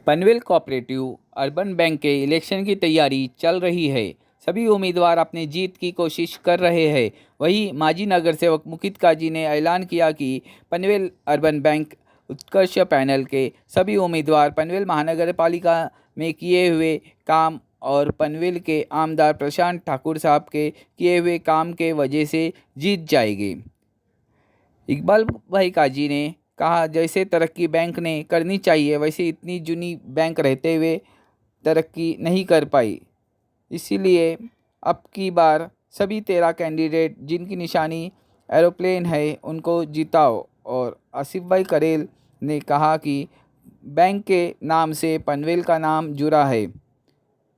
Panvel cooperative urban bank के election की तैयारी चल रही है। सभी उम्मीदवार अपनी जीत की कोशिश कर रहे हैं। वहीं माजी नगर सेवक मुकित काजी ने ऐलान किया कि पनवेल अर्बन बैंक उत्कर्ष पैनल के सभी उम्मीदवार पनवेल महानगर पालिका में किए हुए काम और पनवेल के आमदार प्रशांत ठाकुर साहब के किए हुए काम के वजह से जीत जाएंगे। इकबाल भाई काजी ने कहा, जैसे तरक्की बैंक ने करनी चाहिए वैसे इतनी जूनी बैंक रहते हुए तरक्की नहीं कर पाई, इसीलिए अब की बार सभी 13 कैंडिडेट जिनकी निशानी एरोप्लेन है उनको जिताओ। और आसिफ भाई करेल ने कहा कि बैंक के नाम से पनवेल का नाम जुड़ा है,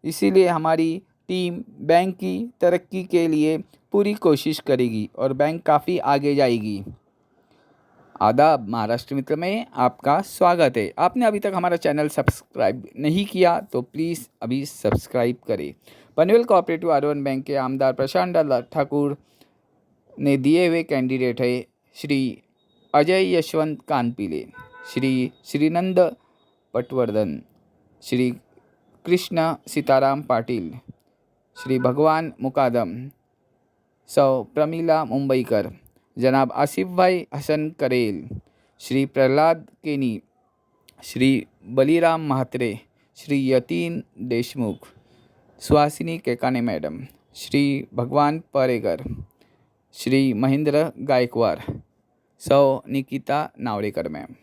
इसीलिए हमारी टीम बैंक की तरक्की के लिए पूरी कोशिश करेगी और बैंक काफ़ी आगे जाएगी। आदाब, महाराष्ट्र मित्र में आपका स्वागत है। आपने अभी तक हमारा चैनल सब्सक्राइब नहीं किया तो प्लीज़ अभी सब्सक्राइब करें। पनवेल कोऑपरेटिव अर्बन बैंक के आमदार प्रशांत ठाकुर ने दिए हुए कैंडिडेट है श्री अजय यशवंत कानपिले, श्री श्रीनंद पटवर्धन, श्री कृष्ण सीताराम पाटिल, श्री भगवान मुकादम, सौ प्रमिला मुंबईकर, जनाब आसिफ भाई हसन करेल, श्री प्रहलाद केनी, श्री बलिराम म्हात्रे, श्री यतीन देशमुख, सुहासिनी केकाने मैडम, श्री भगवान परेकर, श्री महेंद्र गायकवाड, सौ निकिता नावडेकर मॅम।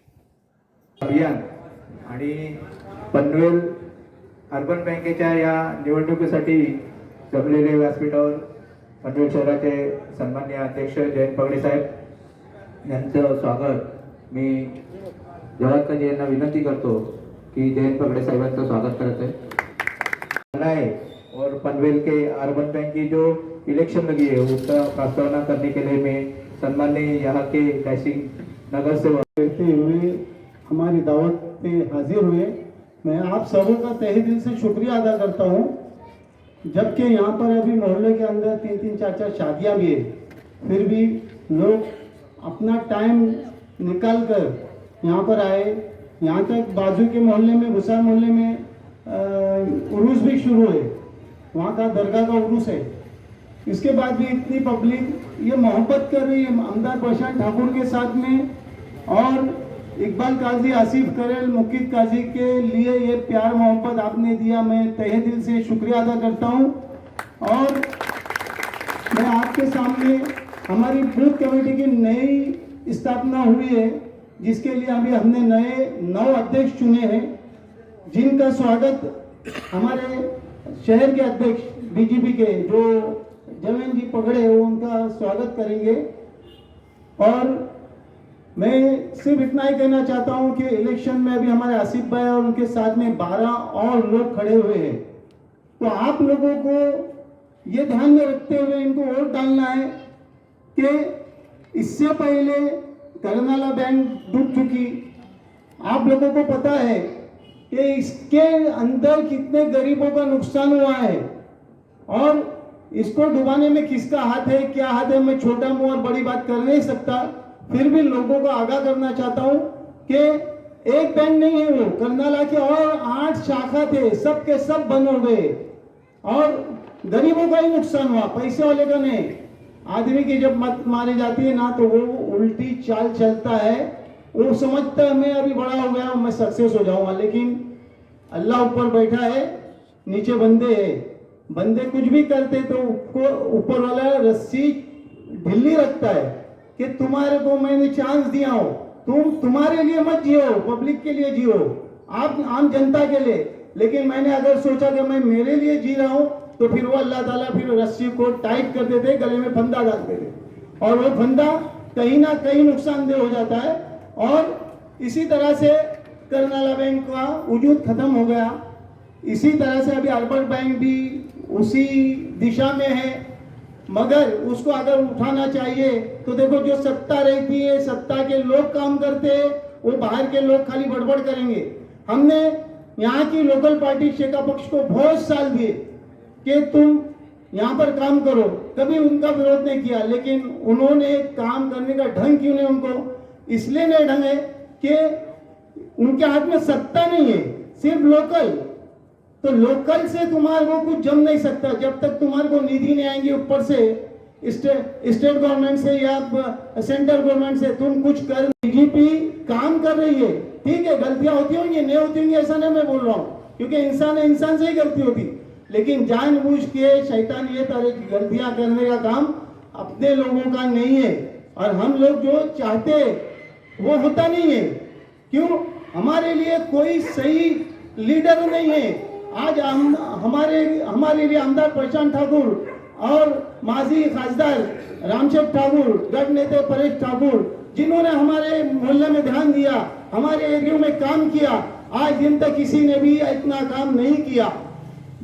अभियान आणि पनवेल अर्बन बँकेच्या या निवडणुकीसाठी जमलेले व्यासपीठावर पनवेल शहराचे सन्माननीय अध्यक्ष जयंत पगडे साहेब यांचं स्वागत मी जवाहरजी यांना विनंती करतो की जयंत पगडे साहेबांचं स्वागत करते है। और पनवेल के अर्बन बैंक की जो इलेक्शन लगी है उसका प्रस्तावना करने के लिए मैं सन्माननीय यहाँ के डैशिंग नगर सेवक करते हुए हमारी दावत पे हाजिर हुए। मैं आप सबों का तहे दिल से शुक्रिया अदा करता हूँ। जबकि यहाँ पर अभी मोहल्ले के अंदर 3-3, 4-4 शादियाँ भी है, फिर भी लोग अपना टाइम निकाल कर यहाँ पर आए। यहाँ तक बाजू के मोहल्ले में, भुसार मोहल्ले में उरूस भी शुरू है, वहाँ का दरगाह का उरूस है। इसके बाद भी इतनी पब्लिक ये मोहब्बत कर रही है आमदार प्रशांत ठाकुर के साथ में, और इकबाल काजी, आसिफ करेल, मुकित काजी के लिए ये प्यार मोहब्बत आपने दिया, मैं तहे दिल से शुक्रिया अदा करता हूँ। और मैं आपके सामने हमारी बूथ कमेटी की नई स्थापना हुई है, जिसके लिए अभी हमने नए 9 अध्यक्ष चुने हैं, जिनका स्वागत हमारे शहर के अध्यक्ष बीजेपी के जो जवेन जी पगड़े वो उनका स्वागत करेंगे। और मैं सिर्फ इतना ही कहना चाहता हूं कि इलेक्शन में अभी हमारे आसिफ भाई और उनके साथ में 12 और लोग खड़े हुए हैं, तो आप लोगों को ये ध्यान में रखते हुए इनको वोट डालना है कि इससे पहले करनाला बैंक डूब चुकी। आप लोगों को पता है कि इसके अंदर कितने गरीबों का नुकसान हुआ है, और इसको डुबाने में किसका हाथ है, क्या हाथ है, मैं छोटा मुंह और बड़ी बात कर नहीं सकता। फिर भी लोगों को आगाह करना चाहता हूं कि एक बैंक नहीं है वो, करनाला के और 8 शाखा थे, सब के सब बंद हो गए, और गरीबों का ही नुकसान हुआ, पैसे वाले का नहीं। आदमी की जब मत मारी जाती है ना तो वो उल्टी चाल चलता है, वो समझता है मैं अभी बड़ा हो गया, मैं सक्सेस हो जाऊंगा, लेकिन अल्लाह ऊपर बैठा है, नीचे बंदे है। बंदे कुछ भी करते तो ऊपर वाला रस्सी ढीली रखता है कि तुम्हारे को मैंने चांस दिया हो, तुम तुम्हारे लिए मत जियो, पब्लिक के लिए जियो, आप आम जनता के लिए। लेकिन मैंने अगर सोचा कि मैं मेरे लिए जी रहा हूं तो फिर वो अल्लाह ताला फिर रस्सी को टाइट कर देते, गले में फंदा डाल देते, और वो फंदा कहीं ना कहीं नुकसानदेह हो जाता है। और इसी तरह से करनाला बैंक का वजूद खत्म हो गया। इसी तरह से अभी अर्बन बैंक भी उसी दिशा में है, मगर उसको अगर उठाना चाहिए तो देखो जो सत्ता रहती है, सत्ता के लोग काम करते हैं, वो बाहर के लोग खाली बड़बड़ करेंगे। हमने यहाँ की लोकल पार्टी शेका पक्ष को बहुत साल दिए कि तुम यहाँ पर काम करो, कभी उनका विरोध नहीं किया, लेकिन उन्होंने काम करने का ढंग क्यों नहीं, उनको इसलिए नहीं ढंग है कि उनके हाथ में सत्ता नहीं है। सिर्फ लोकल। तो लोकल से तुम्हारे को कुछ जम नहीं सकता जब तक तुम्हारे को निधि नहीं आएंगी ऊपर से, स्टेट गवर्नमेंट से या सेंट्रल गवर्नमेंट से। तुम कुछ कर, बीजेपी काम कर रही है, ठीक है, गलतियां होती होंगी, नहीं होती होंगी ऐसा नहीं मैं बोल रहा हूँ, क्योंकि इंसान है, इंसान से ही गलती होती, लेकिन जानबूझ के शैतानियत और गलतियां करने का काम अपने लोगों का नहीं है। और हम लोग जो चाहते वो होता नहीं है। क्यों? हमारे लिए कोई सही लीडर नहीं है। आज हम हमारे लिए आमदार प्रशांत ठाकुर और माजी खासदार रामशेठ ठाकुर, गढ़ नेता परेश ठाकुर, जिन्होंने हमारे मोहल्ले में ध्यान दिया, हमारे एरिया में काम किया, आज दिन तक किसी ने भी इतना काम नहीं किया।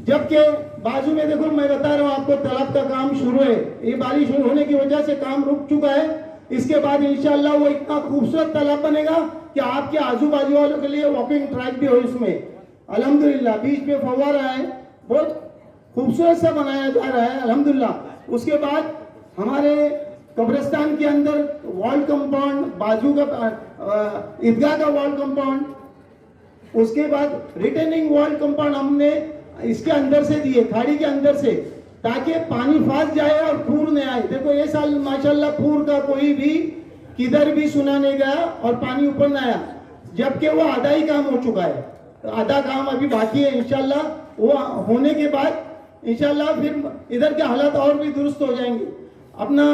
जबकि बाजू में देखो, मैं बता रहा हूँ आपको, तालाब का काम शुरू है। ये बारिश होने की वजह से काम रुक चुका है। इसके बाद इंशाल्लाह वो इतना खूबसूरत तालाब बनेगा कि आपके आजू बाजू वालों के लिए वॉकिंग ट्रैक भी हो इसमें। अल्हम्दुलिल्लाह बीच में फव्वारा है, बहुत खूबसूरत सा बनाया जा रहा है अल्हम्दुलिल्लाह। उसके बाद हमारे कब्रिस्तान के अंदर वॉल कंपाउंड, बाजू का ईदगाह का वॉल कंपाउंड, उसके बाद रिटेनिंग वॉल कंपाउंड हमने इसके अंदर से दिए, खाड़ी के अंदर से, ताकि पानी फंस जाए और पूर नहीं आए। देखो ये साल माशाल्लाह पूर का कोई भी किधर भी सुना नहीं गया और पानी ऊपर नहीं आया, जबकि वो आधा ही काम हो चुका है, आधा काम अभी बाकी है। इंशाल्लाह वो होने के बाद इंशाल्लाह फिर इधर के हालात और भी दुरुस्त हो जाएंगे। अपना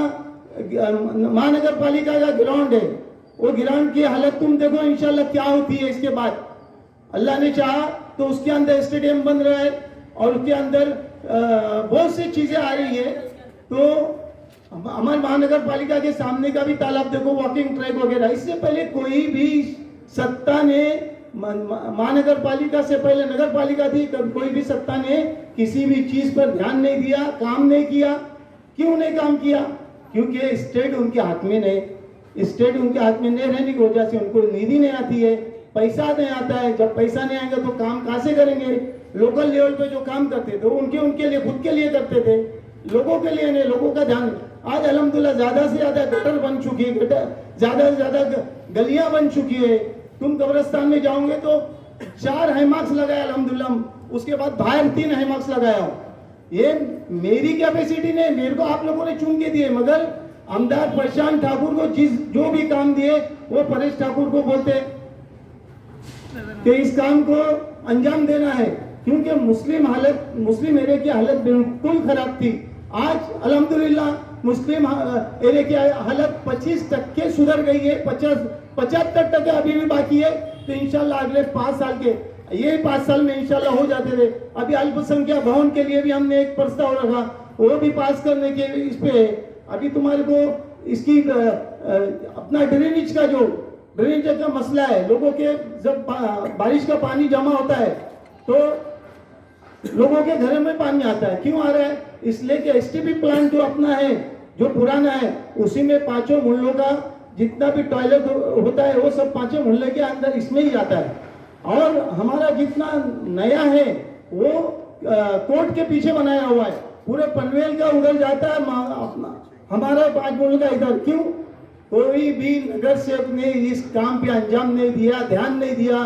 महानगर पालिका का ग्राउंड है, वो ग्राउंड की हालत तुम देखो इंशाल्लाह क्या होती है। इसके बाद अल्लाह ने चाहा तो उसके अंदर स्टेडियम बन रहा है और उसके अंदर बहुत सी चीजें आ रही है। तो हमारे महानगर पालिका के सामने का भी तालाब देखो, वॉकिंग ट्रैक वगैरह। इससे पहले कोई भी सत्ता ने, महानगर पालिका से पहले नगर पालिका थी, कोई भी सत्ता ने किसी भी चीज पर ध्यान नहीं दिया, काम नहीं किया। क्यों नहीं काम किया? क्योंकि स्टेट उनके हाथ में नहीं, स्टेट उनके हाथ में नहीं रहने की वजह से उनको निधि नहीं आती है, पैसा नहीं आता है। जब पैसा नहीं आएगा तो काम कहाँ से करेंगे? लोकल लेवल पे जो काम करते थे उनके लिए, खुद के लिए करते थे, लोगों के लिए नहीं। लोगों का ध्यान आज अल्हम्दुलिल्लाह ज्यादा से ज्यादा गटर बन चुकी है, ज्यादा से ज्यादा गलियां बन चुकी है। तुम कब्रिस्तान में जाओगे तो 4 हैमाक्स लगाया अल्हम्दुलिल्लाह, उसके बाद बाहर 3 हैमाक्स लगाया। ये मेरी कैपेसिटी नहीं, मेरे को आप लोगों ने चुन के दिए, मगर आमदार प्रशांत ठाकुर को जो भी काम दिए वो परेश ठाकुर को बोलते कि इस काम को अंजाम देना है। क्योंकि मुस्लिम एरिया की हालत बिल्कुल खराब थी। आज अल्हम्दुलिल्लाह मुस्लिम एरिया की हालत 25% सुधर गई है, 75% अभी भी बाकी है। तो इंशाल्लाह अगले 5 साल के, ये 5 साल में इंशाल्लाह हो जाते थे। अभी अल्पसंख्यक भवन के लिए भी हमने एक प्रस्ताव रखा, वो भी पास करने के इस पे है। अभी तुम्हारे को इसकी अपना ड्रेनेज का मसला है। लोगों के जब बारिश का पानी जमा होता है तो लोगों के घरों में पानी आता है। क्यों आ रहा है? इसलिए कि एसटीपी प्लांट जो अपना है, जो पुराना है, उसी में 5 मोहल्लों का जितना भी टॉयलेट होता है वो सब 5 मोहल्ले के अंदर इसमें ही आता है। और हमारा जितना नया है वो कोर्ट के पीछे बनाया हुआ है, पूरे पनवेल का उधर जाता है, अपना हमारा 5 मोहल्लों का इधर। क्यों? कोई भी नगर सेवक ने इस काम पे अंजाम नहीं दिया, ध्यान नहीं दिया।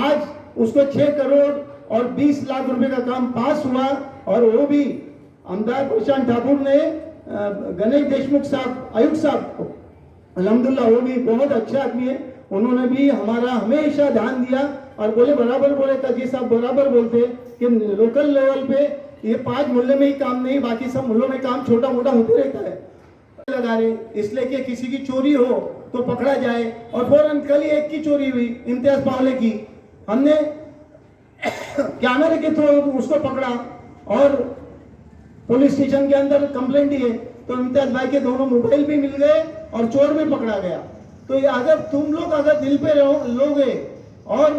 आज उसको 6 करोड़ और 20 लाख रुपए का काम पास हुआ, और वो भी आमदार प्रशांत ठाकुर ने, गणेश देशमुख साहब, आयुक्त साहब, अल्हम्दुलिल्लाह वो भी बहुत अच्छे आदमी है, उन्होंने भी हमारा हमेशा ध्यान दिया और बराबर बोले काजी साहब बराबर बोलते कि लोकल लेवल पे ये 5 मोहल्ले में ही काम नहीं, बाकी सब मोहल्लों में काम छोटा मोटा होते रहता है। लगा रहे इसलिए कि किसी की चोरी हो तो पकड़ा जाए। और फौरन कल ही एक की चोरी हुई, इम्तियाज पावले की, हमने कैमरे के थ्रू उसको पकड़ा और पुलिस स्टेशन के अंदर कंप्लेंट दी है, तो इम्तियाज भाई के दोनों मोबाइल भी मिल गए और चोर भी पकड़ा गया। तो ये अगर तुम लोग अगर दिल पे लोगे और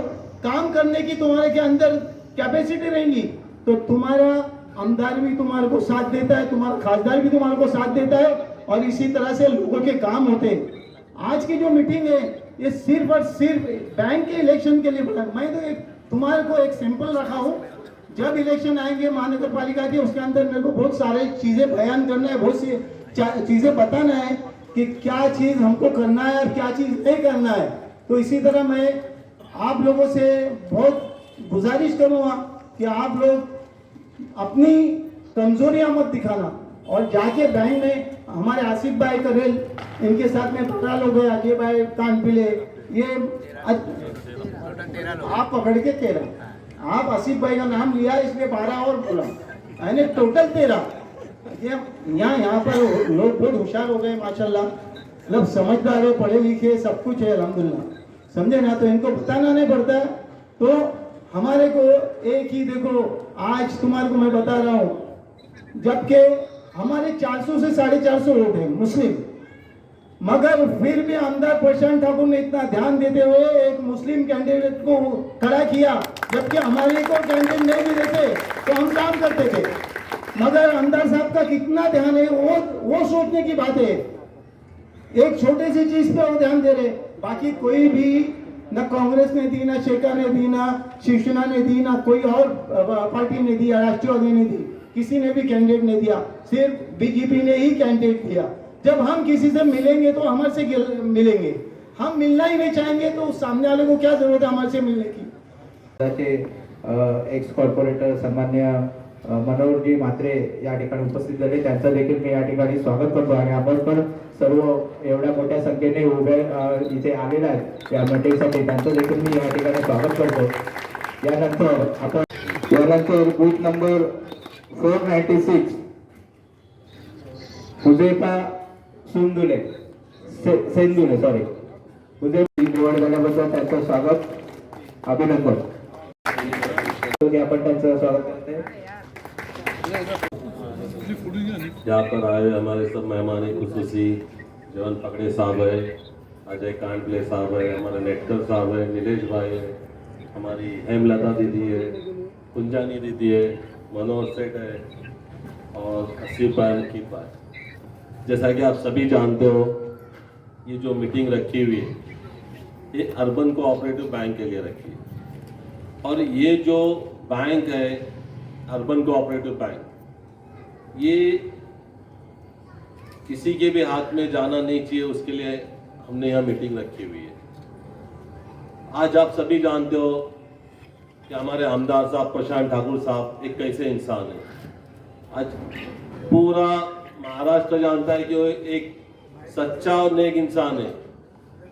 काम करने की तुम्हारे के अंदर कैपेसिटी रहेंगी तो तुम्हारा आमदार भी तुम्हारे को साथ देता है, तुम्हारा खासदार भी तुम्हारे को साथ देता है, और इसी तरह से लोगों के काम होते हैं। आज की जो मीटिंग है ये सिर्फ और सिर्फ बैंक के इलेक्शन के लिए बना। मैं तो तुम्हारे को एक सिंपल रखा हूँ, जब इलेक्शन आएंगे महानगर पालिका के, उसके अंदर मेरे को बहुत सारे चीजें बयान करना है, बहुत सी चीजें बताना है कि क्या चीज हमको करना है और क्या चीज नहीं करना है। तो इसी तरह मैं आप लोगों से बहुत गुजारिश करूँगा कि आप लोग अपनी कमजोरियां मत दिखाना और जाके बैंक में हमारे आसिफ भाई करेल, इनके साथ में 12 लोग हैं, अजय भाई कानपिले, ये आप पकड़ के 13, आप आसिफ भाई का नाम लिया इसलिए 12 और बोला, यानी टोटल 13। यहाँ पर लोग बहुत होशियार हो गए माशाल्लाह, मतलब समझदार है, पढ़े लिखे, सब कुछ है अल्हम्दुलिल्लाह, समझे ना। तो इनको बताना नहीं पड़ता। तो हमारे को एक ही देखो, आज तुम्हारे को मैं बता रहा हूँ, जबकि हमारे 400 से 450 वोट हैं मुस्लिम, मगर फिर भी आमदार प्रशांत ठाकुर ने इतना ध्यान देते हुए एक मुस्लिम कैंडिडेट को खड़ा किया, जबकि हमारे को कैंडिडेट नहीं भी देते तो हम काम करते थे। मगर आमदार साहब का कितना ध्यान है, वो सोचने की बात है। एक छोटे सी चीज पे वो ध्यान दे रहे, बाकी कोई भी न कांग्रेस ने दी, ना शेखा ने दी, ना शिवसेना ने दी, ना कोई और पार्टी ने दी, राष्ट्रवादी ने दी, किसी ने भी कैंडिडेट नहीं दिया, सिर्फ बीजेपी ने ही कैंडिडेट दिया। जब हम किसी से मिलेंगे तो हमारे से मिलेंगे, हम मिलना ही नहीं चाहेंगे तो सामने वाले को क्या जरूरत है हमारे से मिलने की। एक्स कॉर्पोरेटर सन्मान्य मनोहरजी म्हात्रे या ठिकाणी उपस्थित झाले, त्यांचं देखील मी या ठिकाणी स्वागत करतो आणि आपण पण सर्व एवढ्या मोठ्या संख्येने उभे इथे आलेले आहेत या मीटिंगसाठी, त्यांचं देखील मी या ठिकाणी स्वागत करतो। यानंतर booth number 496 Huzefa सेंदुले sorry Huzefa निवड झाल्याबद्दल त्यांचं स्वागत, अभिनंदन। आपण त्यांचं स्वागत करते। यहाँ पर आए हमारे सब मेहमान खुसूसी, जवन पकड़े साहब है, अजय कांडले साहब है, हमारे नेटकर साहब है, नीलेश भाई है, हमारी हेमलता दीदी है, कुंजानी दीदी है, मनोहर सेठ है और आसिफ भाई, मुकीत भाई। जैसा कि आप सभी जानते हो, ये जो मीटिंग रखी हुई है ये अर्बन कोऑपरेटिव बैंक के लिए रखी है। और ये जो बैंक है अर्बन कोऑपरेटिव बैंक, ये किसी के भी हाथ में जाना नहीं चाहिए, उसके लिए हमने यहाँ मीटिंग रखी हुई है। आज आप सभी जानते हो कि हमारे हमदार साहब प्रशांत ठाकुर साहब एक कैसे इंसान है। आज पूरा महाराष्ट्र जानता है कि वो एक सच्चा और नेक इंसान है,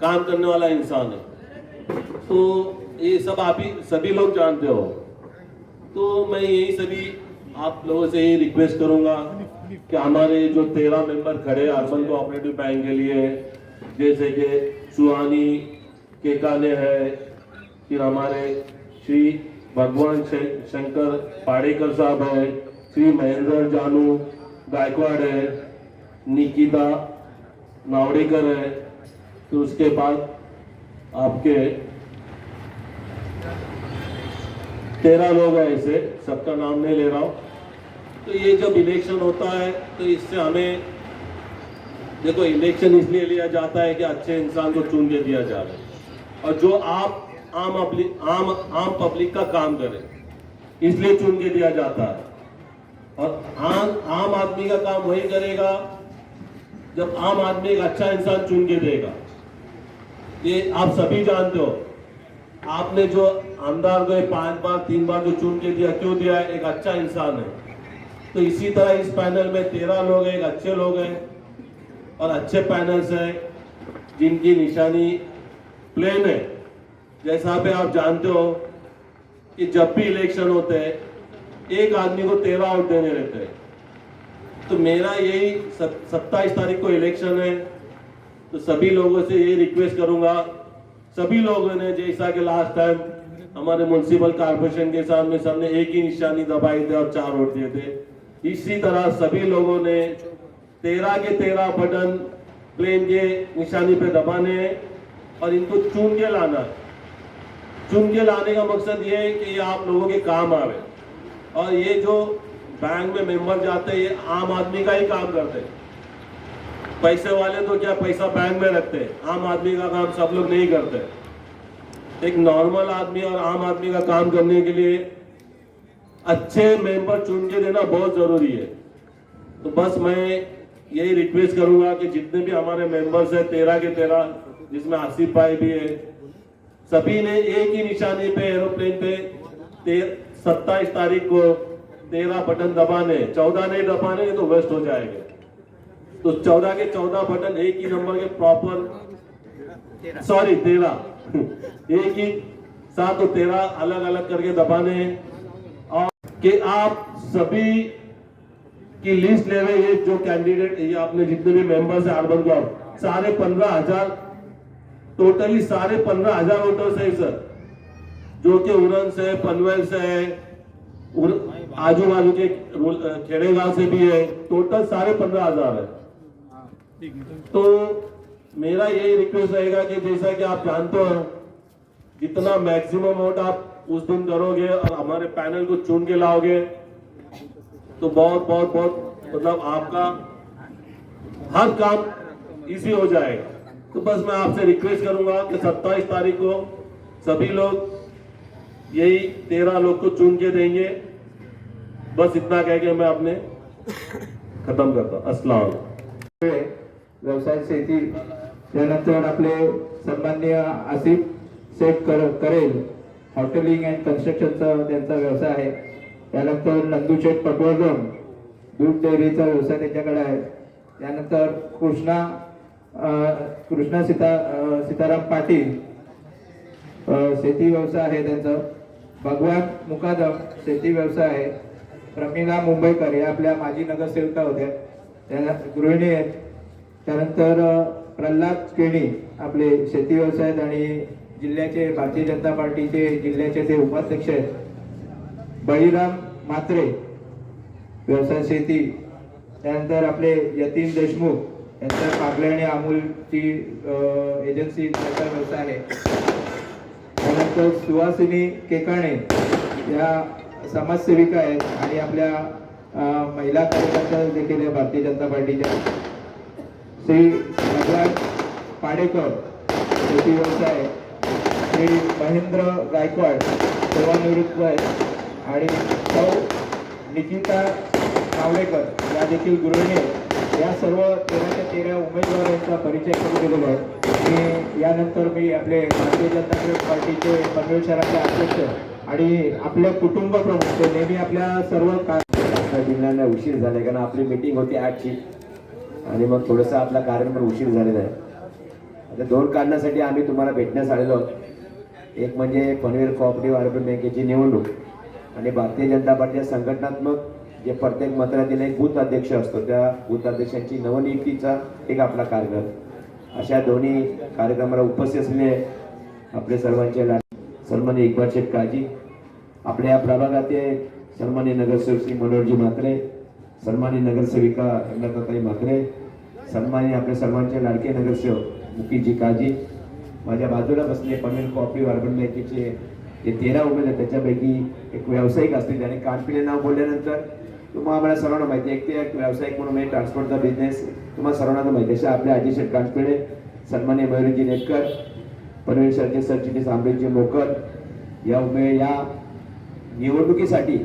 काम करने वाला इंसान है। तो ये सब आप ही सभी लोग जानते हो। तो मैं यही सभी आप लोगों से यही रिक्वेस्ट करूंगा कि हमारे जो 13 मेंबर खड़े अर्बन कोऑपरेटिव बैंक के लिए, जैसे कि सुहानी केकाने है, फिर हमारे श्री भगवान शंकर पाड़ेकर साहब है, श्री महेंद्र जानू गायकवाड़ है, निकिता नावड़ेकर है, तो उसके बाद आपके 13 लोग हैं, ऐसे सबका नाम नहीं ले रहा हूँ। तो ये जब इलेक्शन होता है तो इससे हमें देखो, इलेक्शन इसलिए लिया जाता है कि अच्छे इंसान को चुन के दिया जा रहा है और जो आप आम पब्लिक का काम करे, इसलिए चुन के दिया जाता है। और आम आदमी का काम वही करेगा जब आम आदमी एक अच्छा इंसान चुन के देगा। ये आप सभी जानते हो। आपने जो आमदार को 5 बार 3 बार जो चुन के दिया, क्यों दिया है? एक अच्छा इंसान है। तो इसी तरह इस पैनल में 13 लोग हैं, एक अच्छे लोग हैं और अच्छे पैनल्स हैं जिनकी निशानी प्लेन है। जैसा भी आप जानते हो कि जब भी इलेक्शन होते हैं एक आदमी को 13 वोट देने रहते हैं। तो मेरा यही 27 तारीख को इलेक्शन है, तो सभी लोगों से यही रिक्वेस्ट करूंगा, सभी लोगों ने जैसा कि लास्ट टाइम हमारे म्युनिसिपल कॉर्पोरेशन के सामने सबने एक ही निशानी दबाई थे और 4 वोट दिए थे, इसी तरह सभी लोगों ने 13 के 13 बटन प्लेन के निशानी पे दबाने हैं और इनको चुन के लाना है। चुन के लाने का मकसद ये है कि ये आप लोगों के काम आवे। और ये जो बैंक में मेंबर जाते हैं ये आम आदमी का ही काम करते हैं। पैसे वाले तो क्या पैसा बैंक में रखते हैं, आम आदमी का काम सब लोग नहीं करते। एक नॉर्मल आदमी और आम आदमी का काम करने के लिए अच्छे मेंबर चुन के देना बहुत जरूरी है। तो बस मैं यही रिक्वेस्ट करूंगा कि जितने भी हमारे मेंबर्स हैं 13 के 13, जिसमें आसिफ भाई भी है, सभी ने एक ही निशानी पे एरोप्लेन पे 27 तारीख को 13 बटन दबाने, 14 नहीं दबाने तो वेस्ट हो जाएंगे। तो 14 के 14 बटन एक ही नंबर के प्रॉपर, सॉरी 13 एक ही साथ तो 13 अलग अलग करके दबाने हैं। और कि आप सभी की लिस्ट ले रहे हैं, जो कैंडिडेट ये आपने जितने भी मेंबर्स है अर्बन क्लब, सारे 15,000 टोटली सारे 15,000 वोटर्स है सर, जो कि उरण से, पनवेल से है, आजू बाजू के खेड़ेगांव से भी है, टोटल सारे 15,000 है। तो मेरा यही रिक्वेस्ट रहेगा कि जैसा कि आप जानते हो, जितना मैक्सिमम वोट आप उस दिन करोगे और हमारे पैनल को चुन के लाओगे तो बहुत बहुत बहुत मतलब आपका हर काम इजी हो जाएगा। तो बस मैं आपसे रिक्वेस्ट करूंगा कि 27 तारीख को सभी लोग यही 13 लोग को चुन के देंगे। बस इतना कह के मैं अपने खत्म करता हूं। अस्सलाम वालेकुम। व्यवसाय शेती, त्यानंतर आपले सन्माननीय आसिफ शेख करेल, हॉटेलिंग अँड कन्स्ट्रक्शनचा त्यांचा व्यवसाय आहे। त्यानंतर नंदूशेठ पटवर्धन, दूध डेअरीचा व्यवसाय त्यांच्याकडे आहे। त्यानंतर कृष्णा सीताराम पाटील, शेती व्यवसाय आहे त्यांचा। भगवान मुकादम, शेती व्यवसाय आहे। प्रमिला मुंबईकर या आपल्या माजी नगरसेविका होत्या, त्या गृहिणी आहेत। त्यानंतर प्रल्हाद केणी आपले शेती व्यवसाय आहेत आणि जिल्ह्याचे भारतीय जनता पार्टीचे जिल्ह्याचे ते उपाध्यक्ष आहेत। बळीराम मात्रे, व्यवसाय शेती। त्यानंतर आपले यतीन देशमुख यांचा कागले आणि अमूलची एजन्सी त्याचा व्यवसाय आहे। त्यानंतर सुहासिनी केकाणे या समाजसेविका आहेत आणि आपल्या महिला कार्यकर्त्या देखील आहे भारतीय जनता पार्टीच्या। श्री भगवान पाडेकर, शेती व्यवसाय। श्री महेंद्र गायकवाड, सेवानिवृत्त आहेत आणि सौ निकिता नावलेकर या देखील गृहिणी आहेत। या सर्व 13च्या 13 उमेदवारांचा परिचय करून दिलेला आहे। आणि यानंतर मी आपले भारतीय जनता पार्टीचे पनवेल शहराचे अध्यक्ष आणि आपल्या कुटुंब प्रमुख, ते नेहमी आपल्या सर्व जिल्ह्यांना उशीर झाला, कारण आपली मीटिंग होती 8ची आणि मग थोडंसं आपला कार्यक्रम उशीर झालेला आहे। आता 2 कारणासाठी आम्ही तुम्हाला भेटण्यास आलेलो आहोत। एक म्हणजे पनवेल कोऑपरेटिव्ह अर्बन बँकेची निवडणूक आणि भारतीय जनता पार्टीच्या संघटनात्मक जे प्रत्येक मतदारातील एक बूथ अध्यक्ष असतो, त्या बूथ अध्यक्षांची नवनियुक्तीचा एक आपला कार्यक्रम। अशा दोन्ही कार्यक्रमाला उपस्थित असलेले आपले सर्वांचे सन्माननीय इक्बाल शेख काजी, आपल्या या प्रभागाचे सन्माननीय नगरसेवक श्री मनोहरजी म्हात्रे, सन्माननीय नगरसेविका अन्नताई म्हात्रे, सन्माननीय आपले सर्वांचे लाडके नगरसेवक मुकीजी काजी, माझ्या बाजूला बसले पनवेल कोऑपरेटिव्ह अर्बन बँकेचे जे 13 उमेदवार, त्याच्यापैकी एक व्यावसायिक असतील, त्याने कानपिळे नाव बोलल्यानंतर तुम्हाला आम्हाला सर्वांना माहिती आहे, एक ते व्यावसायिक म्हणून म्हणजे ट्रान्सपोर्टचा बिझनेस तुम्हाला सर्वांना माहिती आहे। आपले अजिशेठ कानपिळे, सन्माननीय मयुरजी नेटकर, पनवेल शहराचे सरचिटणीस आंबेजी मोकर, या निवडणुकीसाठी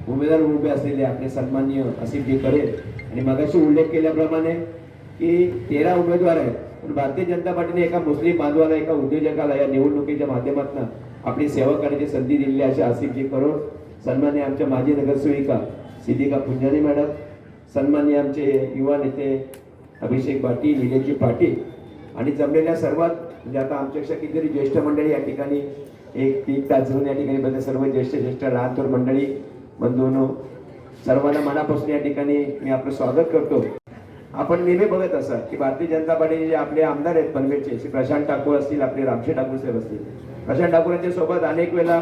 उमेदवार उभे असलेले आपले सन्माननीय आसिफजी करेल। आणि मगाशी उल्लेख केल्याप्रमाणे की 13 उमेदवार आहेत, पण भारतीय जनता पार्टीने एका मुस्लिम बांधवाला, एका उद्योजकाला या निवडणुकीच्या माध्यमातून आपली सेवा करण्याची संधी दिलेली असे आसिफजी करोड, सन्माननीय आमच्या माजी नगरसेविका सिद्धिका पुंजारी मॅडम, सन्माननीय आमचे युवा नेते अभिषेक पाटील, निलेशजी पाटील आणि जमलेल्या सर्वात म्हणजे आता आमच्यापेक्षा कितीतरी ज्येष्ठ मंडळी या ठिकाणी एक 3 तास घेऊन या ठिकाणी बघा, सर्व ज्येष्ठ लहान थोर मंडळी बंधूंनो, सर्वांना मनापासून या ठिकाणी मी आपलं स्वागत करतो। आपण नेहमी बघत असाल की भारतीय जनता पार्टीचे जे आपले आमदार आहेत पनवेलचे, श्री प्रशांत ठाकूर असतील, आपले रामशे ठाकूर साहेब असतील, प्रशांत ठाकूरांच्या सोबत अनेक वेळा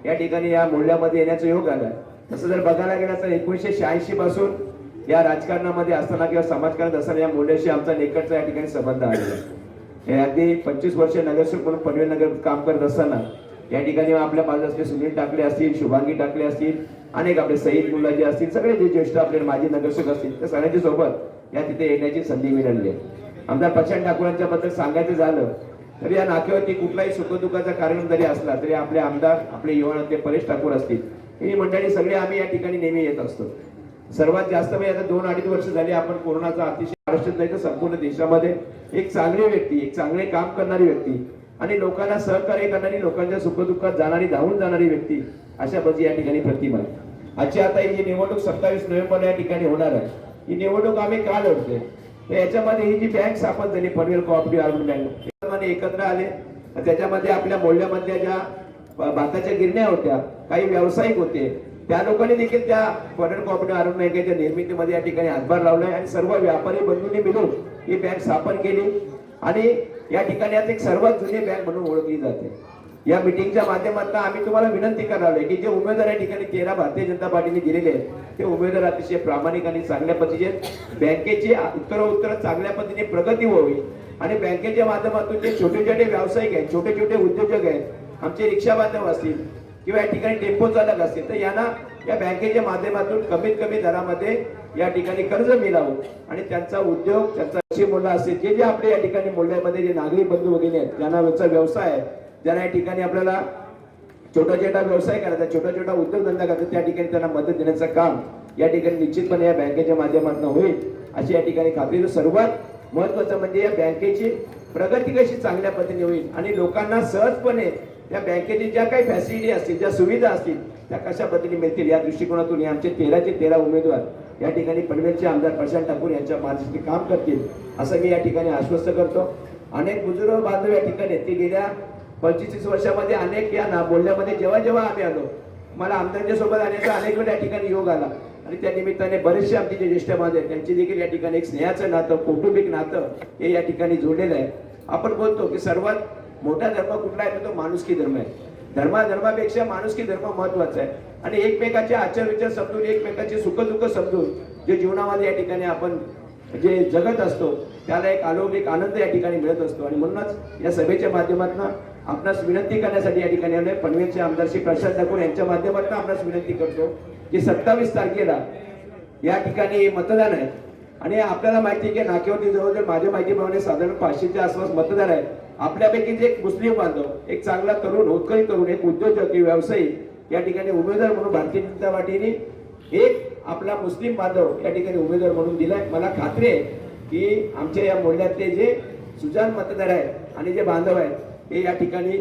या ठिकाणी या मोहल्ल्यामध्ये येण्याचा योग आला। तसं जर बघायला गेलं तर 1986 पासून या राजकारणामध्ये असताना किंवा समाजकारणात असताना या मोहल्ल्याशी आमचा निकटचा या ठिकाणी संबंध आलेला आहे। हे अगदी 25 वर्ष नगरसेवक म्हणून पनवेल नगर काम करत असताना या ठिकाणी आपल्या बाजूला असले सुनील टाकले असतील, शुभांगी टाकले असतील, अनेक आपले सईद मुलाजी असतील, सगळे जे ज्येष्ठ आपले माजी नगरसेवक असतील, त्या सगळ्यांच्या सोबत या तिथे येण्याची संधी मिळाली आहे। आमदार प्रशांत ठाकूरांच्या बद्दल सांगायचं झालं तर या नाक्यावरती कुठलाही सुखदुःखाचा कार्यक्रम जरी असला तरी आपले आमदार, आपले युवा नेते परेश ठाकूर असतील, ही मंडळी सगळे आम्ही या ठिकाणी नेहमी येत असतो। सर्वात जास्त म्हणजे आता 2-2.5 वर्ष झाली आपण कोरोनाचा अतिशय महाराष्ट्रात नाही तर संपूर्ण देशामध्ये एक चांगली व्यक्ती, एक चांगले काम करणारी व्यक्ती आणि लोकांना सहकार्य करणारी, लोकांच्या सुखदुःखात जाणारी, धावून जाणारी व्यक्ती, अशा बजी या ठिकाणी प्रतिमा आहे. आजची आता ही जी निवडणूक 27 नोव्हेंबरला या ठिकाणी होणार आहे, ही निवडणूक आम्ही का लढतोय, तर याच्यामध्ये ही जी बँक स्थापन झाली पनवेल कोऑपरेटिव्ह अर्बन बँक, एकत्र आले. त्याच्यामध्ये आपल्या मोहल्ल्यामधल्या ज्या भाताच्या गिरण्या होत्या, काही व्यावसायिक होते, त्या लोकांनी देखील त्या पनवेल कोऑपरेटिव्ह अर्बन बँकेच्या निर्मितीमध्ये या ठिकाणी हातभार लावलाय आणि सर्व व्यापारी बंधूंनी मिळून ही बँक स्थापन केली आणि या ठिकाणी आज एक सर्वात जुनी बँक म्हणून ओळखली जाते. या मिटिंगच्या माध्यमातून आम्ही तुम्हाला विनंती करावी की जे उमेदवार या ठिकाणी 13 भारतीय जनता पार्टीने दिलेले आहेत, ते उमेदवार अतिशय प्रामाणिक आणि चांगल्या पद्धतीने बँकेची उत्तर चांगल्या पद्धतीने प्रगती व्हावी आणि बँकेच्या माध्यमातून जे छोटे छोटे व्यावसायिक आहेत, छोटे छोटे उद्योजक आहेत, आमचे रिक्षा बांधव असतील किंवा या ठिकाणी टेम्पो चालक असतील, तर यांना या बँकेच्या माध्यमातून कमीत कमी दरामध्ये या ठिकाणी कर्ज मिळावं आणि त्यांचा उद्योग, त्यांचा कृषी मुलं असेल, जे जे आपले या ठिकाणी मोहल्ल्यामध्ये जे नागरी बंधू वगैरे आहेत, ज्यांना व्यवसाय आहे, ज्यांना या ठिकाणी आपल्याला छोटा छोटा व्यवसाय करायचा, छोटा छोटा उद्योगधंदा करायचा, त्या ठिकाणी त्यांना मदत देण्याचं काम या ठिकाणी निश्चितपणे या बँकेच्या माध्यमातून होईल अशी या ठिकाणी खात्री. सर्वात महत्वाचं म्हणजे या बँकेची प्रगती कशी चांगल्या पद्धतीने होईल आणि लोकांना सहजपणे या बँकेची ज्या काही फॅसिलिटी असतील, ज्या सुविधा असतील, त्या कशा पद्धतीने मिळतील या दृष्टिकोनातून आमचे 13 उमेदवार या ठिकाणी पनवेलचे आमदार प्रशांत ठाकूर यांच्या मार्गदर्शनाखाली काम करतील असं मी या ठिकाणी आश्वस्त करतो. अनेक बुजुर्ग बांधव या ठिकाणी ते गेल्या 25 वर्षामध्ये अनेक या बोलण्यामध्ये जेव्हा जेव्हा आम्ही आलो, मला आमदारांच्या सोबत आल्याचा अनेक वेळा या ठिकाणी योग आला आणि त्या निमित्ताने बरेचसे आमचे जे ज्येष्ठ बांधव आहेत त्यांची देखील या ठिकाणी एक स्नेहाचं नातं, कौटुंबिक नातं हे या ठिकाणी जोडलेलं आहे. आपण बोलतो की सर्वात मोठा धर्म कुठला आहे, तो माणुसकी धर्म आहे. धर्मापेक्षा माणुसकी धर्म महत्वाचा आहे आणि एकमेकाचे आचार विचार समजून, एकमेकाचे सुखदुःख समजून जे जीवनामध्ये या ठिकाणी आपण जे जगत असतो त्याला एक अलौकिक आनंद या ठिकाणी मिळत असतो. आणि म्हणूनच या सभेच्या माध्यमातून आपणास विनंती करण्यासाठी या ठिकाणी आलोय. पनवेलचे आमदार श्री प्रशांत ठाकूर यांच्या माध्यमातून आपणास विनंती करतो की 27 तारखेला या ठिकाणी मतदान आहे आणि आपल्याला माहिती आहे की नाक्यावरती जवळजवळ माझ्या माहितीप्रमाणे साधारण 500च्या आसपास मतदार आहेत. आपल्यापैकी जे एक मुस्लिम बांधव, एक चांगला तरुण, होतकरी तरुण, एक उद्योजक, व्यावसायिक या ठिकाणी उमेदवार म्हणून भारतीय जनता पार्टीने एक आपला मुस्लिम बांधव या ठिकाणी उमेदवार म्हणून दिलाय. मला खात्री आहे की आमच्या या मोहल्ल्यातले जे सुजाण मतदार आहेत आणि जे बांधव आहेत हे या ठिकाणी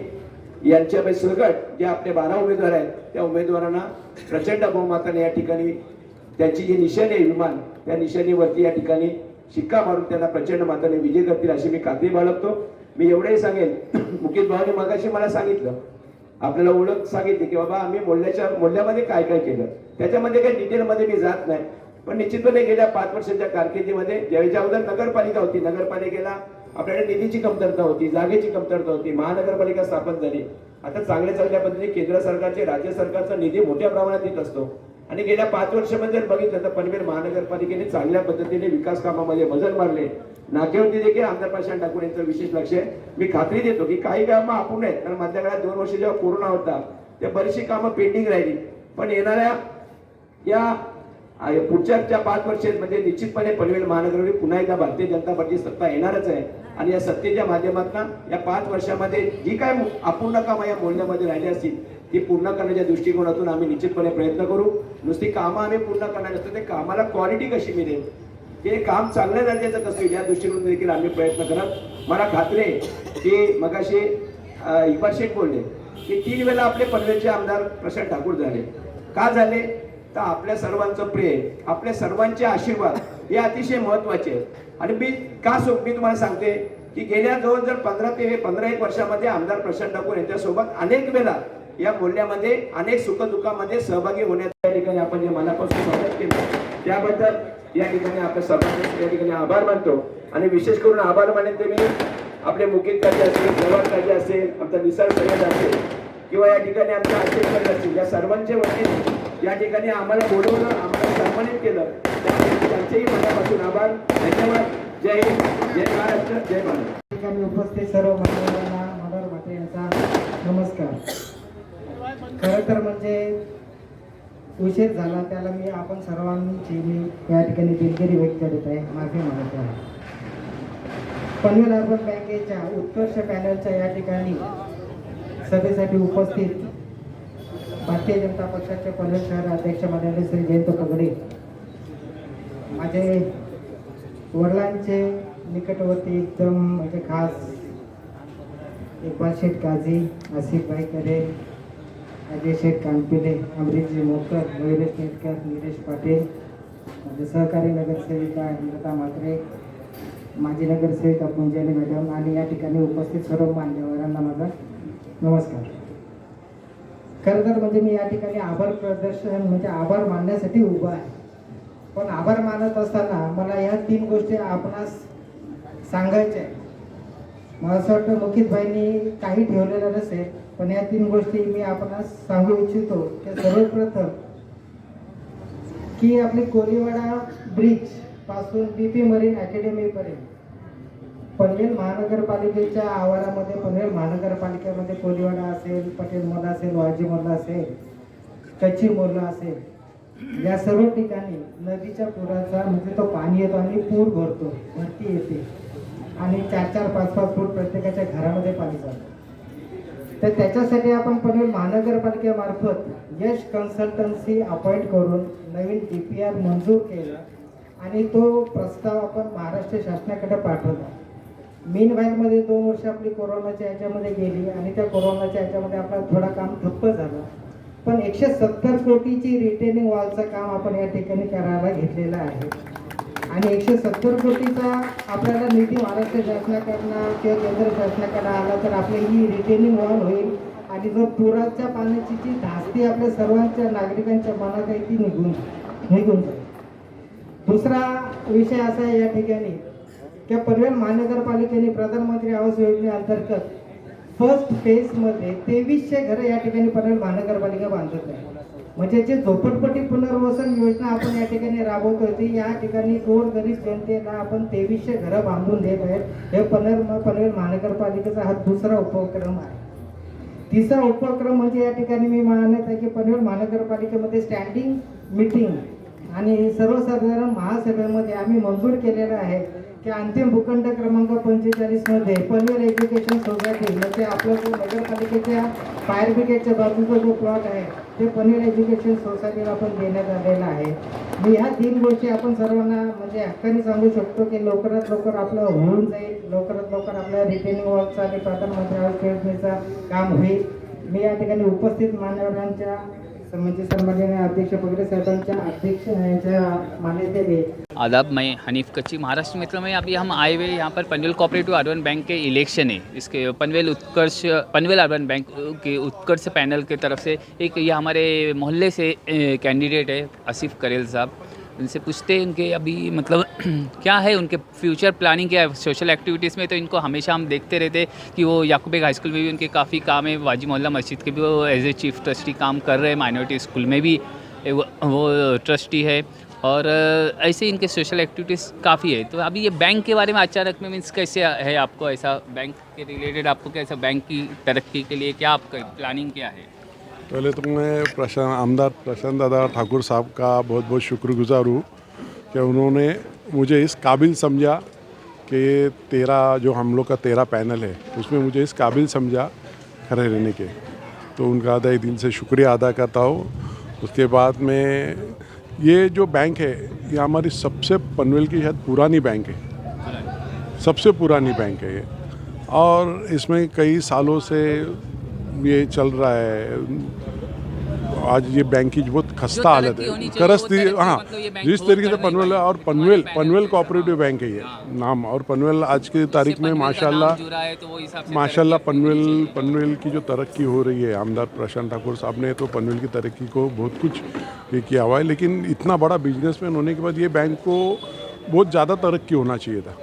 यांच्या सगट जे आपले 12 उमेदवार आहेत त्या उमेदवारांना प्रचंड बहुमताने या ठिकाणी त्यांची जी निशाणी आहे विमान, त्या निशाणीवरती या ठिकाणी शिक्का मारून त्यांना प्रचंड मताने विजय करतील अशी मी खात्री बाळगतो. मी एवढंही सांगेल, मुकेश भाऊने मगाशी मला सांगितलं, आपल्याला ओळख सांगितली की बाबा आम्ही मोहल्ल्यामध्ये काय काय केलं, त्याच्यामध्ये काही डिटेलमध्ये मी जात नाही, पण निश्चितपणे गेल्या 5 वर्षाच्या कारकिर्दीमध्ये ज्याच्या अगोदर नगरपालिका होती, नगरपालिकेला आपल्याकडे निधीची कमतरता होती, जागेची कमतरता होती, महानगरपालिका स्थापन झाली. आता चांगल्या पद्धतीने केंद्र सरकारचे, राज्य सरकारचा निधी मोठ्या प्रमाणात येत असतो आणि गेल्या 5 वर्षामध्ये जर बघितलं तर पनवेल महानगरपालिकेने चांगल्या पद्धतीने विकास कामामध्ये वजन मारले. नाक्यावरती देखील आमदार प्रशांत ठाकूर यांचं विशेष लक्ष आहे. मी खात्री देतो की काही कामं अपूर्ण आहेत, कारण मधल्या काळात 2 वर्ष जेव्हा कोरोना होता ते बरीचशी कामं पेंडिंग राहिली, पण येणाऱ्या या पुढच्या 5 वर्षात म्हणजे निश्चितपणे पनवेल महानगरावर पुन्हा एकदा भारतीय जनता पार्टी सत्ता येणारच आहे आणि या सत्तेच्या माध्यमातून या 5 वर्षामध्ये जी काय अपूर्ण कामं या मोहल्ल्यामध्ये राहिली असतील ती पूर्ण करण्याच्या दृष्टिकोनातून आम्ही निश्चितपणे प्रयत्न करू. नुसती कामं आम्ही पूर्ण करणार नसतो, ते कामाला क्वालिटी कशी मिळेल, ते काम चांगल्या दर्जाचं कसं येईल या दृष्टिकोनातून देखील आम्ही प्रयत्न करत. मला खात्री आहे की मगाशी इकबाल शेख बोलले की 3 वेळा आपले पनवेलचे आमदार प्रशांत ठाकूर झाले. का झाले तर आपल्या सर्वांचं प्रेम, आपल्या सर्वांचे आशीर्वाद हे अतिशय महत्वाचे आहेत. आणि मी तुम्हाला सांगते की गेल्या जवळजवळ 15 वर्षामध्ये आमदार प्रशांत ठाकूर यांच्यासोबत अनेक वेळा या मोहल्ल्यामध्ये अनेक सुखदुःखामध्ये सहभागी होण्याच्या ठिकाणी आपण जे मनापासून मदत केली त्याबद्दल या ठिकाणी आपल्या सर्वांचे या ठिकाणी आभार मानतो. आणि विशेष करून आभार मानेन ते मी आपले मुकेश काजी असेल, जवाहर काजी असेल, आमचा निसार सय्यद असेल किंवा या ठिकाणी आमच्या अध्यक्ष असतील, या सर्वांच्या वतीने या ठिकाणी आम्हाला बोलवलं, आम्हाला सन्मानित केलं, त्यांचेही मनापासून आभार. धन्यवाद. जय हिंद, जय महाराष्ट्र, जय महाराष्ट्र. ठिकाणी उपस्थित सर्व मान्यवरांना मनोहर म्हात्रे यांचा नमस्कार. खरं तर म्हणजे उशीर झाला त्याला आपण सर्वांची मी या ठिकाणी दिलगिरी व्यक्त करीत आहे, माफी मागत आहे. पनवेल अर्बन बँकेच्या उत्कर्ष पॅनलच्या या ठिकाणी सभेसाठी उपस्थित भारतीय जनता पक्षाचे पनवेल शहर अध्यक्ष माननीय श्री जयंत पगडे, माझे वडिलांचे निकटवर्ती एकदम म्हणजे खास इकबाल शेठ काजी, आसिफ भाई करे, अजय शेठ कानपिले, अमरीतजी मोकर, मयुरेश नेटकर, निलेश पाटील, माझे सहकारी नगरसेविका अमृता म्हात्रे, माजी नगरसेविका पुंजाली मॅडम आणि या ठिकाणी उपस्थित सर्व मान्यवरांना माझा नमस्कार. खरं तर म्हणजे मी या ठिकाणी आभार प्रदर्शन म्हणजे आभार मानण्यासाठी उभा आहे. पण आभार मानत असताना मला ह्या 3 गोष्टी आपणास सांगायच्या आहे. मला असं वाटतं मुकितभाईंनी काही ठेवलेलं नसेल, पण या 3 गोष्टी मी आपणास सांगू इच्छितो. की सर्वप्रथम की आपली कोलीवाडा ब्रिज पासून BP मरीन अकॅडमीपर्यंत पनवेल महानगरपालिकेच्या आवारामध्ये पनवेल महानगरपालिकेमध्ये कोलीवाडा असेल, पटेल मोहल्ला असेल, वाजी मोहल्ला असेल, कच्ची मोहल्ला असेल, या सर्व ठिकाणी नदीच्या पुराचा म्हणजे तो पाणी येतो आणि पूर भरती येते आणि 4-4, 5-5 फूट प्रत्येकाच्या घरामध्ये पाणी जातं. तर त्याच्यासाठी आपण पनवेल महानगरपालिकेमार्फत यश कन्सल्टन्सी अपॉइंट करून नवीन DPR मंजूर केला आणि तो प्रस्ताव आपण महाराष्ट्र शासनाकडे पाठवला. मीनवाईलमध्ये 2 वर्ष आपली कोरोनाच्या ह्याच्यामध्ये गेली आणि त्या कोरोनाच्या ह्याच्यामध्ये आपला थोडा काम ठप्प झालं. पण 170 कोटीची रिटेनिंग वॉलचं काम आपण या ठिकाणी करायला घेतलेलं आहे आणि 170 कोटीचा आपल्याला निधी महाराष्ट्र शासनाकडनं किंवा केंद्र शासनाकडे आला तर आपली ही रिटेनिंग वॉल होईल आणि जो पुराच्या पाण्याची जी धास्ती आपल्या सर्वांच्या नागरिकांच्या मनात आहे ती निघून जाईल. दुसरा विषय असा आहे या ठिकाणी की पनवेल महानगरपालिकेने प्रधानमंत्री आवास योजनेअंतर्गत फर्स्ट फेजमध्ये 2300 घरं या ठिकाणी पनवेल महानगरपालिका बांधत आहे. म्हणजे जे झोपडपट्टी पुनर्वसन योजना आपण या ठिकाणी राबवतोय ती या ठिकाणी गोरगरीब जनतेला आपण 2300 घरं बांधून देत आहेत. हे पनवेल महानगरपालिकेचा हा दुसरा उपक्रम आहे. तिसरा उपक्रम म्हणजे या ठिकाणी मी मानत आहे की पनवेल महानगरपालिकेमध्ये स्टँडिंग मीटिंग आणि सर्वसाधारण महासभेमध्ये आम्ही मंजूर केलेलं आहे की अंतिम भूखंड क्रमांक 45 मध्ये पनवेल एज्युकेशन सोसायटी म्हणजे आपला जो नगरपालिकेच्या फायर ब्रिगेडच्या बाजूचा जो प्लॉट आहे ते पनवेल एज्युकेशन सोसायटीला आपण देण्यात आलेला आहे. मी ह्या 3 गोष्टी आपण सर्वांना म्हणजे हक्काने सांगू शकतो की लवकरात लवकर आपलं होऊन जाईल. लवकरात लवकर आपल्या रिटेनिंग वॉलचा आणि प्रधानमंत्री आवास योजनेचा काम होईल. मी या ठिकाणी उपस्थित मान्यवरांच्या म्हणजे सन्माननीय अध्यक्ष पगडे साहेबांच्या अध्यक्ष यांच्या मान्यतेने आदाब, मैं हनीफ कच्ची महाराष्ट्र मित्र में अभी हम आए हुए यहाँ पर पनवेल कोऑपरेटिव अर्बन बैंक के इलेक्शन है. इसके पनवेल अर्बन बैंक के उत्कर्ष पैनल की तरफ से एक ये हमारे मोहल्ले से कैंडिडेट है आसिफ करेल साहब. उनसे पूछते हैं उनके अभी मतलब क्या है उनके फ्यूचर प्लानिंग क्या है सोशल एक्टिविटीज़ में. तो इनको हमेशा हम देखते रहते हैं कि वो याकूब बेग हाई स्कूल में भी उनके काफ़ी काम है, वाजी मोहल्ला मस्जिद के भी वो एज ए चीफ ट्रस्टी काम कर रहे हैं, माइनॉरिटी स्कूल में भी वो ट्रस्टी है और ऐसे इनके सोशल एक्टिविटीज़ काफ़ी है. तो अभी ये बैंक के बारे में अचानक में मीन्स कैसे है आपको ऐसा बैंक के रिलेटेड आपको कैसा बैंक की तरक्की के लिए क्या आपका प्लानिंग क्या है? पहले तो मैं आमदार प्रशांत दादा ठाकुर साहब का बहुत बहुत शुक्रगुजार हूँ कि उन्होंने मुझे इस काबिल समझा कि 13 जो हम लोग का 13 पैनल है उसमें मुझे इस काबिल समझा खड़े रहने के. तो उनका तहे दिल से शुक्रिया अदा करता हूँ. उसके बाद में ये जो बैंक है ये हमारी सबसे पनवेल की शायद पुरानी बैंक है, सबसे पुरानी बैंक है ये. और इसमें कई सालों से ये चल रहा है. आज ये बैंक की बहुत खस्ता हालत है, करस्ती. हाँ, जिस तरीके से पनवेल और पनवेल कोऑपरेटिव बैंक है ये नाम. और पनवेल आज की तारीख में माशाल्लाह पनवेल की जो तरक्की हो रही है आमदार प्रशांत ठाकुर साहब ने तो पनवेल की तरक्की को बहुत कुछ ये किया हुआ है. लेकिन इतना बड़ा बिजनेसमैन होने के बाद ये बैंक को बहुत ज़्यादा तरक्की होना चाहिए था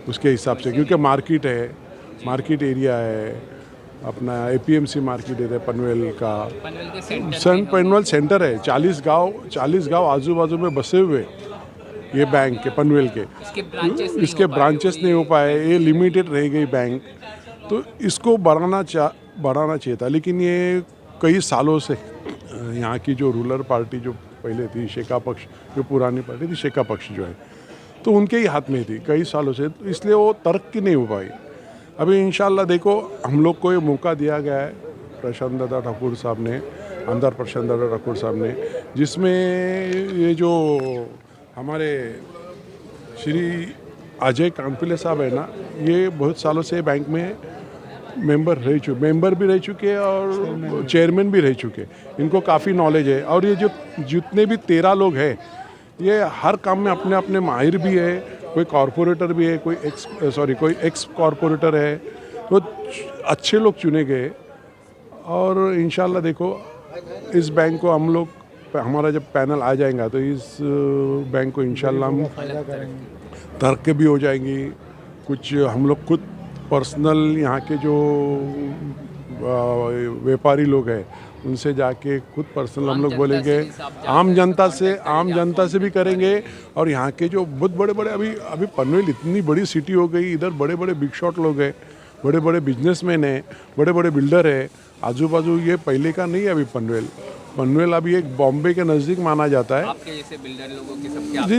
उसके हिसाब से, क्योंकि मार्केट एरिया है, अपना APMC मार्केट है पनवेल का, पनवेल सेंटर है. 40 गांव आजू बाजू में बसे हुए ये बैंक के पनवेल के. इसके ब्रांचेस नहीं हो पाए, ये लिमिटेड रह गई बैंक. तो इसको बढ़ाना चाहिए था. लेकिन ये कई सालों से यहाँ की जो रूलर पार्टी जो पहले थी शेका पक्ष, जो पुरानी पार्टी थी शेका पक्ष जो है, तो उनके ही हाथ में थी कई सालों से. तो इसलिए वो तरक्की नहीं हो पाई. अभी इंशाल्लाह देखो हम लोग को ये मौका दिया गया है प्रशांत दादा ठाकुर साहब ने, आमदार प्रशांत दादा ठाकुर साहब ने, जिसमें ये जो हमारे श्री अजय कानपिले साहब है ना, ये बहुत सालों से बैंक में मेंबर भी रह चुके और चेयरमैन भी रह चुके। इनको काफ़ी नॉलेज है। और ये जो जितने भी 13 लोग हैं ये हर काम में अपने अपने माहिर भी है। कोई कॉरपोरेटर भी है, कोई एक्स कॉरपोरेटर है। तो अच्छे लोग चुने गए और इंशाल्लाह देखो इस बैंक को हम लोग, हमारा जब पैनल आ जाएगा तो इस बैंक को इंशाल्लाह हम तरक्की भी हो जाएंगी। कुछ हम लोग खुद पर्सनल यहाँ के जो व्यापारी लोग हैं उनसे जाके खुद पर्सनल हम लोग बोलेंगे, आम जनता से भी करेंगे। और यहाँ के जो बहुत बड़े बड़े अभी पनवेल इतनी बड़ी सिटी हो गई, इधर बड़े बड़े बिग शॉट लोग हैं, बड़े बड़े बिजनेसमैन हैं, बड़े बड़े बिल्डर है आजू बाजू। ये पहले का नहीं है अभी पनवेल अभी एक बॉम्बे के नज़दीक माना जाता है। आपके जैसे बिल्डर लोगों के सब जी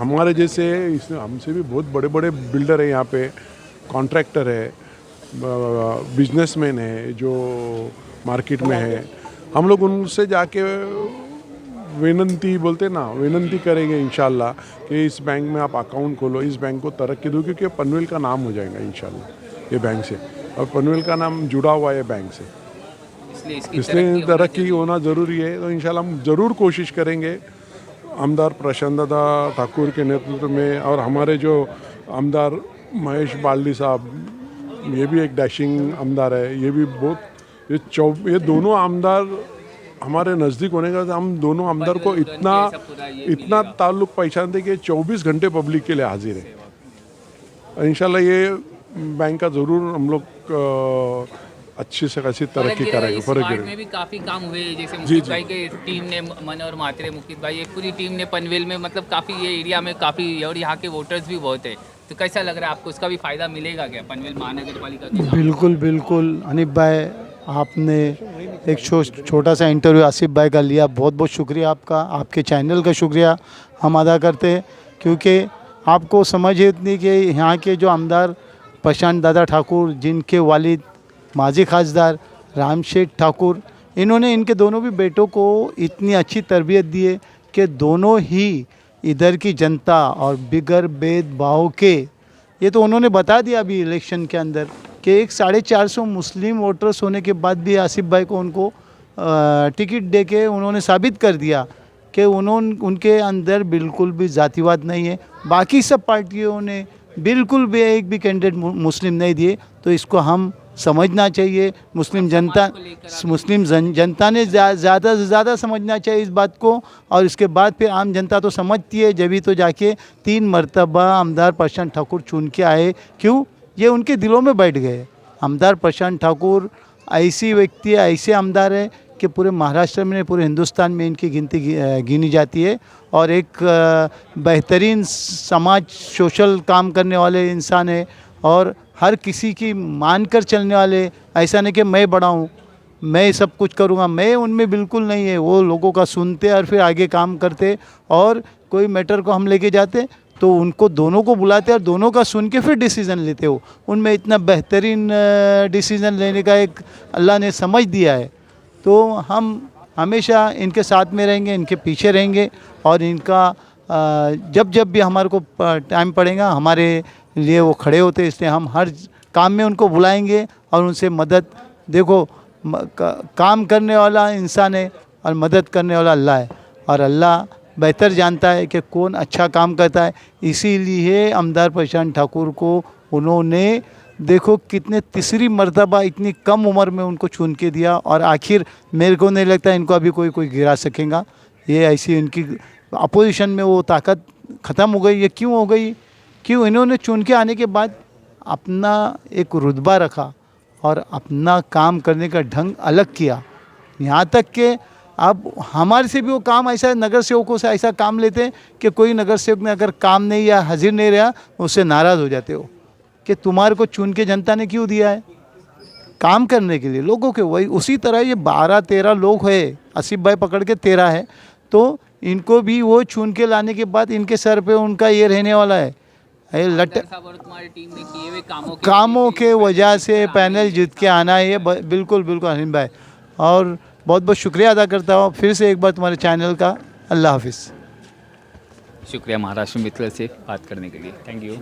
हमारे जैसे इसमें हमसे भी बहुत बड़े बड़े बिल्डर हैं यहाँ पे, कॉन्ट्रैक्टर है, बिजनेसमैन है जो मार्केट में है। हम लोग उनसे जाके विनंती करेंगे इंशाल्लाह कि इस बैंक में आप अकाउंट खोलो, इस बैंक को तरक्की दो, क्योंकि पनवेल का नाम हो जाएगा इंशाल्लाह ये बैंक से। और पनवेल का नाम जुड़ा हुआ है बैंक से, इसलिए तरक्की होना ज़रूरी है। तो इंशाल्लाह हम ज़रूर कोशिश करेंगे आमदार प्रशांत दादा ठाकुर के नेतृत्व में। और हमारे जो आमदार महेश बाल्दी साहब, ये भी एक डैशिंग आमदार है। ये भी बहुत ये दोनों आमदार हमारे नज़दीक होने का, हम दोनों आमदार को इतना ताल्लुक़ पहचानते कि 24 घंटे पब्लिक के लिए हाजिर है। इंशाल्लाह ये बैंक का ज़रूर हम लोग अच्छी से अच्छी तरक्की करेंगे। फर्क में भी काफ़ी काम हुए, जैसे मुकित भाई के टीम ने, मन और मात्रे मुकित भाई, एक पूरी टीम ने पनवेल में मतलब काफ़ी ये एरिया में काफ़ी, और यहाँ के वोटर्स भी बहुत है। तो कैसा लग रहा है आपको, उसका भी फ़ायदा मिलेगा क्या पनवेल महानगर पालिका के? बिल्कुल अनिप भाई, आपने एक छोटा सा इंटरव्यू आसिफ भाई का लिया, बहुत बहुत शुक्रिया आपका, आपके चैनल का शुक्रिया हम अदा करते हैं। क्योंकि आपको समझ है इतनी कि यहाँ के जो आमदार प्रशांत दादा ठाकुर, जिनके वालिद माजी खासदार रामशेठ ठाकुर, इन्होंने इनके दोनों भी बेटों को इतनी अच्छी तरबियत दी है कि दोनों ही इधर की जनता और बिगर भेदभाव के, ये तो उन्होंने बता दिया अभी इलेक्शन के अंदर कि एक 450 मुस्लिम वोटर्स होने के बाद भी आसिफ भाई को उनको टिकट दे के उन्होंने साबित कर दिया कि उनके अंदर बिल्कुल भी जातिवाद नहीं है। बाकी सब पार्टियों ने बिल्कुल भी एक भी कैंडिडेट मुस्लिम नहीं दिए। तो इसको हम समझना चाहिए, मुस्लिम जनता ने ज़्यादा से ज़्यादा समझना चाहिए इस बात को। और इसके बाद फिर आम जनता तो समझती है, जब ही तो जाके 3 मरतबा आमदार प्रशांत ठाकुर चुन के आए। क्यों? ये उनके दिलों में बैठ गए। आमदार प्रशांत ठाकुर ऐसी व्यक्ति, ऐसे आमदार है कि पूरे महाराष्ट्र में, पूरे हिंदुस्तान में इनकी गिनती गिनी जाती है। और एक बेहतरीन समाज सोशल काम करने वाले इंसान है और हर किसी की मानकर चलने वाले। ऐसा नहीं कि मैं बड़ा हूँ, मैं सब कुछ करूँगा, मैं उनमें बिल्कुल नहीं है। वो लोगों का सुनते और फिर आगे काम करते। और कोई मैटर को हम लेके जाते तो उनको दोनों को बुलाते और दोनों का सुन के फिर डिसीज़न लेते हो। उनमें इतना बेहतरीन डिसीज़न लेने का एक अल्लाह ने समझ दिया है। तो हम हमेशा इनके साथ में रहेंगे, इनके पीछे रहेंगे। और इनका जब भी हमारे को टाइम पड़ेगा हमारे लिए वो खड़े होते, इसलिए हम हर काम में उनको बुलाएंगे और उनसे मदद। देखो काम करने वाला इंसान है और मदद करने वाला अल्लाह है। और अल्लाह बेहतर जानता है कि कौन अच्छा काम करता है। इसीलिए आमदार प्रशांत ठाकुर को उन्होंने देखो कितने तीसरी मर्तबा इतनी कम उम्र में उनको चुन के दिया। और आखिर मेरे को नहीं लगता इनको अभी कोई गिरा सकेगा। ये ऐसी इनकी अपोजिशन में वो ताकत ख़त्म हो गई। ये क्यों हो गई? क्यों? इन्होंने चुन के आने के बाद अपना एक रुतबा रखा और अपना काम करने का ढंग अलग किया। यहाँ तक कि अब हमारे से भी वो काम ऐसा, नगर सेवकों से ऐसा काम लेते हैं कि कोई नगर सेवक ने अगर काम नहीं या हाजिर नहीं रहा उससे नाराज़ हो जाते हो कि तुम्हारे को चुन के जनता ने क्यों दिया है काम करने के लिए लोगों के। वही उसी तरह ये 12-13 लोग है, आसिफ भाई पकड़ के 13 है। तो इनको भी वो चुन के लाने के बाद इनके सर पे उनका ये रहने वाला है कामों के वजह से पैनल जीत के आना है। ये बिल्कुल हनीम भाई, और बहुत बहुत शुक्रिया अदा करता हूँ फिर से एक बार तुम्हारे चैनल का। अल्लाह हाफिज़। शुक्रिया महाराष्ट्र मित्र से बात करने के लिए। Thank you.